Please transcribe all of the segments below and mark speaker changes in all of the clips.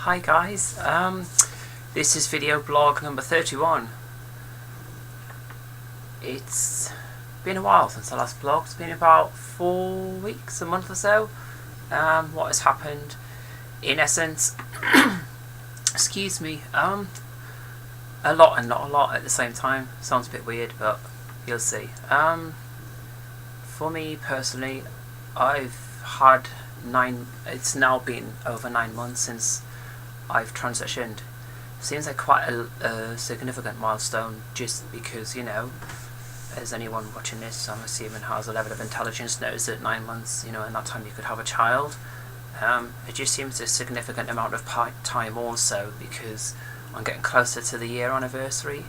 Speaker 1: Hi guys, this is video blog number 31. It's been a while since I last blogged. It's been about 4 weeks, a month or so. What has happened, in essence, excuse me, a lot and not a lot at the same time. Sounds a bit weird, but you'll see. For me personally, I've had it's now been over 9 months since I've transitioned. Seems like quite a significant milestone, just because, you know, as anyone watching this, I'm assuming, has a level of intelligence, knows that 9 months, you know, in that time you could have a child. It just seems a significant amount of time also, because I'm getting closer to the year anniversary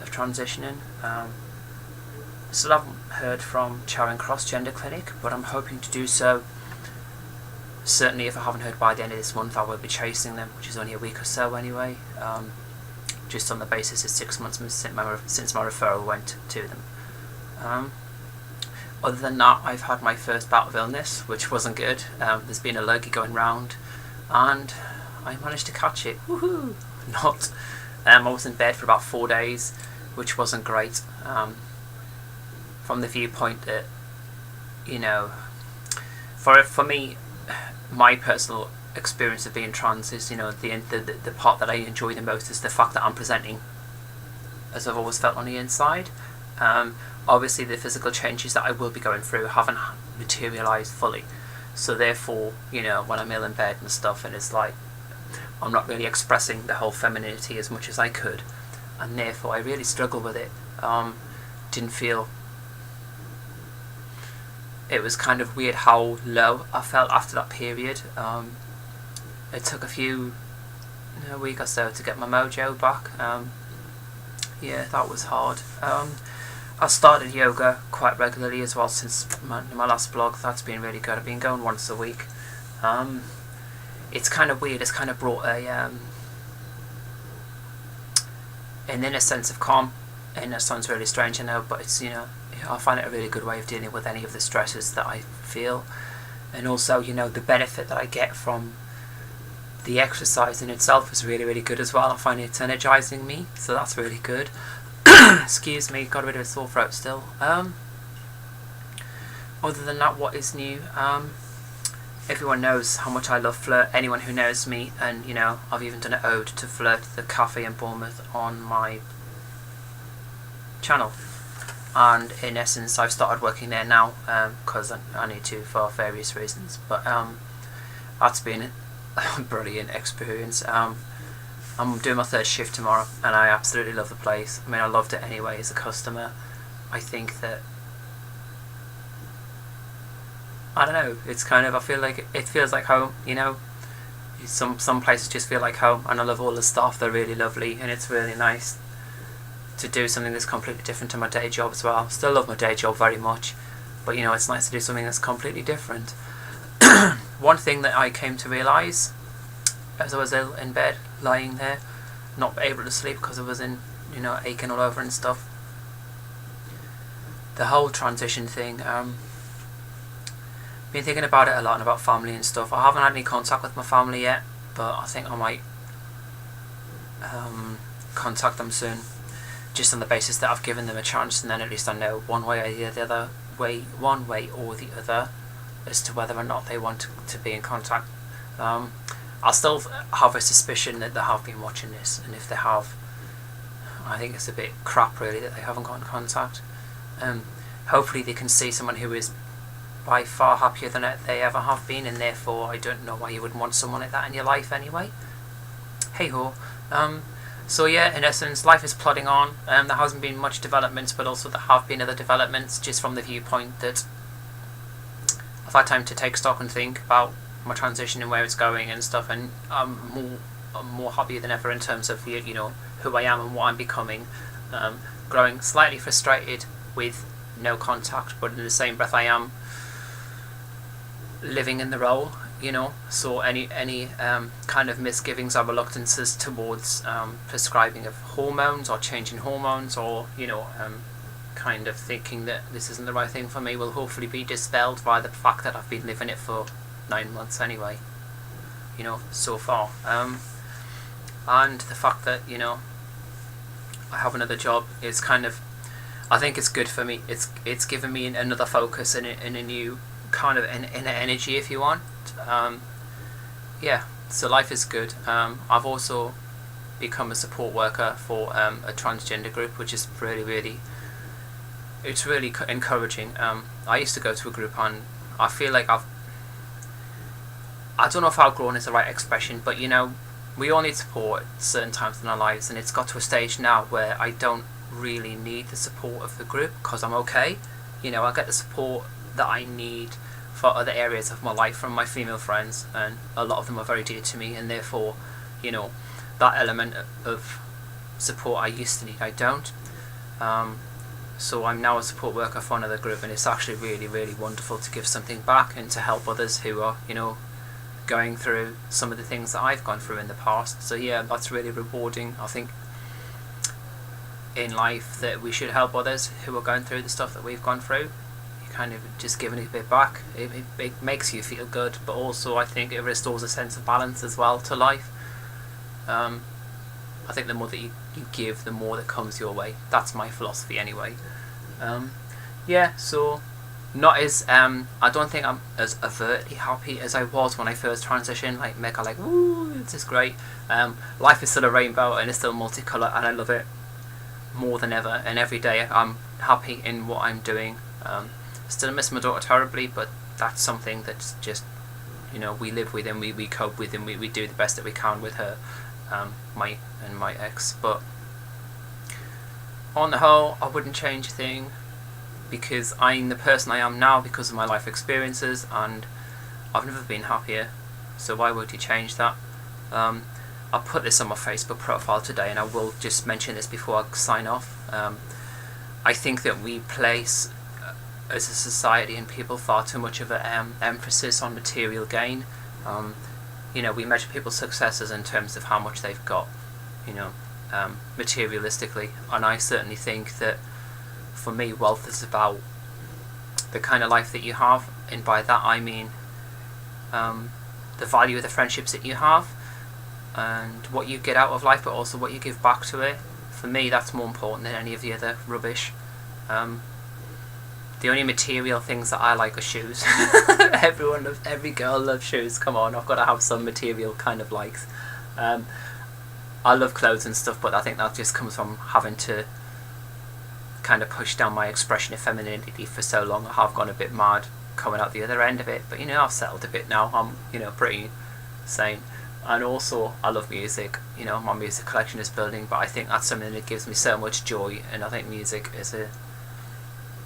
Speaker 1: of transitioning. Still haven't heard from Charing Cross Gender Clinic, but I'm hoping to do so. Certainly if I haven't heard by the end of this month, I will be chasing them, which is only a week or so anyway, just on the basis of 6 months since my referral went to them. Other than that, I've had my first bout of illness, which wasn't good. There's been a lurgy going round, and I managed to catch it. Woohoo! Not. I was in bed for about 4 days, which wasn't great. From the viewpoint that, you know, for me, my personal experience of being trans is, you know, the part that I enjoy the most is the fact that I'm presenting as I've always felt on the inside. Obviously the physical changes that I will be going through haven't materialised fully, so therefore, you know, when I'm ill in bed and stuff, and it's like I'm not really expressing the whole femininity as much as I could, and therefore I really struggle with it. Didn't feel. It was kind of weird how low I felt after that period. It took a week or so to get my mojo back. Yeah, that was hard. I started yoga quite regularly as well since my last blog. That's been really good. I've been going once a week. It's kind of weird. It's kind of brought an inner sense of calm. And that sounds really strange, I know, but it's, you know, I find it a really good way of dealing with any of the stresses that I feel. And also, you know, the benefit that I get from the exercise in itself is really, really good as well. I find it's energizing me, so that's really good. Excuse me, got a bit of a sore throat still. Other than that, what is new? Everyone knows how much I love Flirt. Anyone who knows me, and, you know, I've even done an ode to Flirt, the cafe in Bournemouth, on my channel. And in essence, I've started working there now because I need to for various reasons. But that's been a brilliant experience. I'm doing my 3rd shift tomorrow, and I absolutely love the place. I mean, I loved it anyway as a customer. I think that, I don't know, it's kind of, I feel like it feels like home, you know. Some places just feel like home, and I love all the staff. They're really lovely, and it's really nice to do something that's completely different to my day job as well. Still love my day job very much, but, you know, it's nice to do something that's completely different. One thing that I came to realise as I was ill in bed, lying there, not able to sleep because I was in, you know, aching all over and stuff. The whole transition thing, been thinking about it a lot, and about family and stuff. I haven't had any contact with my family yet, but I think I might contact them soon, just on the basis that I've given them a chance, and then at least I know one way or the other as to whether or not they want to be in contact. I'll still have a suspicion that they have been watching this, and if they have, I think it's a bit crap really that they haven't got in contact. Hopefully they can see someone who is by far happier than they ever have been, and therefore I don't know why you wouldn't want someone like that in your life anyway. Hey ho. So yeah, in essence, life is plodding on. There hasn't been much developments, but also there have been other developments, just from the viewpoint that I've had time to take stock and think about my transition and where it's going and stuff, and I'm more happy than ever in terms of, you know, who I am and what I'm becoming. Growing slightly frustrated with no contact, but in the same breath I am living in the role, you know, so any kind of misgivings or reluctances towards prescribing of hormones or changing hormones, or, you know, kind of thinking that this isn't the right thing for me, will hopefully be dispelled by the fact that I've been living it for 9 months anyway. so far. And the fact that I have another job is I think it's good for me. It's given me another focus and a new kind of an energy, if you want. So life is good. I've also become a support worker for a transgender group, which is really it's really encouraging. I used to go to a group, and I feel like I don't know if outgrown is the right expression, but we all need support at certain times in our lives, and it's got to a stage now where I don't really need the support of the group because I'm okay. I get the support that I need for other areas of my life from my female friends, and a lot of them are very dear to me, and therefore that element of support I used to need, I don't. So I'm now a support worker for another group, and it's actually really wonderful to give something back and to help others who are going through some of the things that I've gone through in the past. So yeah, that's really rewarding. I think in life that we should help others who are going through the stuff that we've gone through. You kind of just giving a bit back. It makes you feel good, but also I think it restores a sense of balance as well to life. I think the more that you give, the more that comes your way. That's my philosophy anyway. So not as I don't think I'm as overtly happy as I was when I first transitioned, like mega like woo, this is great. Life is still a rainbow and it's still multicolour, and I love it more than ever, and every day I'm happy in what I'm doing. Still miss my daughter terribly, but that's something that's just we live with, and we cope with, and we do the best that we can with her, my ex. But on the whole, I wouldn't change a thing, because I'm the person I am now because of my life experiences, and I've never been happier, so why would you change that? I'll put this on my Facebook profile today, and I will just mention this before I sign off. I think that we place as a society and people far too much of an emphasis on material gain. We measure people's successes in terms of how much they've got, materialistically, and I certainly think that for me, wealth is about the kind of life that you have, and by that I mean the value of the friendships that you have and what you get out of life, but also what you give back to it. For me, that's more important than any of the other rubbish. The only material things that I like are shoes. Every girl loves shoes. Come on, I've got to have some material kind of likes. I love clothes and stuff, but I think that just comes from having to kind of push down my expression of femininity for so long. I have gone a bit mad coming out the other end of it, but I've settled a bit now. I'm pretty sane. And also I love music. My music collection is building, but I think that's something that gives me so much joy, and I think music is a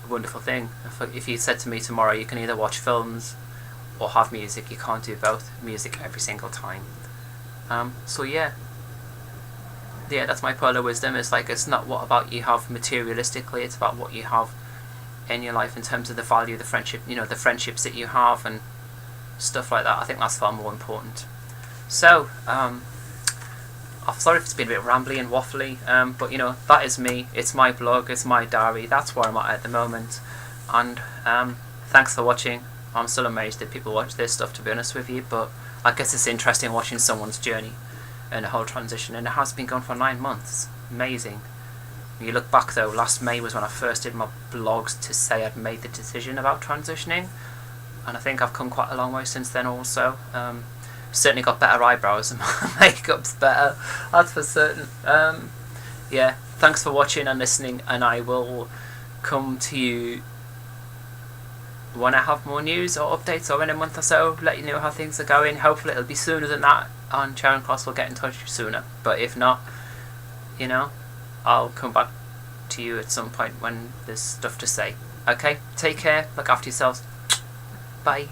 Speaker 1: wonderful thing. If you said to me tomorrow you can either watch films or have music, you can't do both. Music every single time. That's my pearl of wisdom. It's like, it's not what about you have materialistically, it's about what you have in your life in terms of the value of the friendship, the friendships that you have and stuff like that. I think that's far more important. So I'm sorry if it's been a bit rambly and waffly, but that is me. It's my blog, it's my diary. That's where I'm at the moment. And thanks for watching. I'm still amazed that people watch this stuff, to be honest with you, but I guess it's interesting watching someone's journey and the whole transition, and it has been going for 9 months. Amazing. When you look back though, last May was when I first did my blogs to say I'd made the decision about transitioning, and I think I've come quite a long way since then also. Certainly got better eyebrows and my makeup's better, that's for certain. Thanks for watching and listening, and I will come to you when I have more news or updates, or in a month or so, let you know how things are going. Hopefully it'll be sooner than that, and Charing Cross will get in touch sooner, but if not, I'll come back to you at some point when there's stuff to say. Okay, take care, look after yourselves, bye.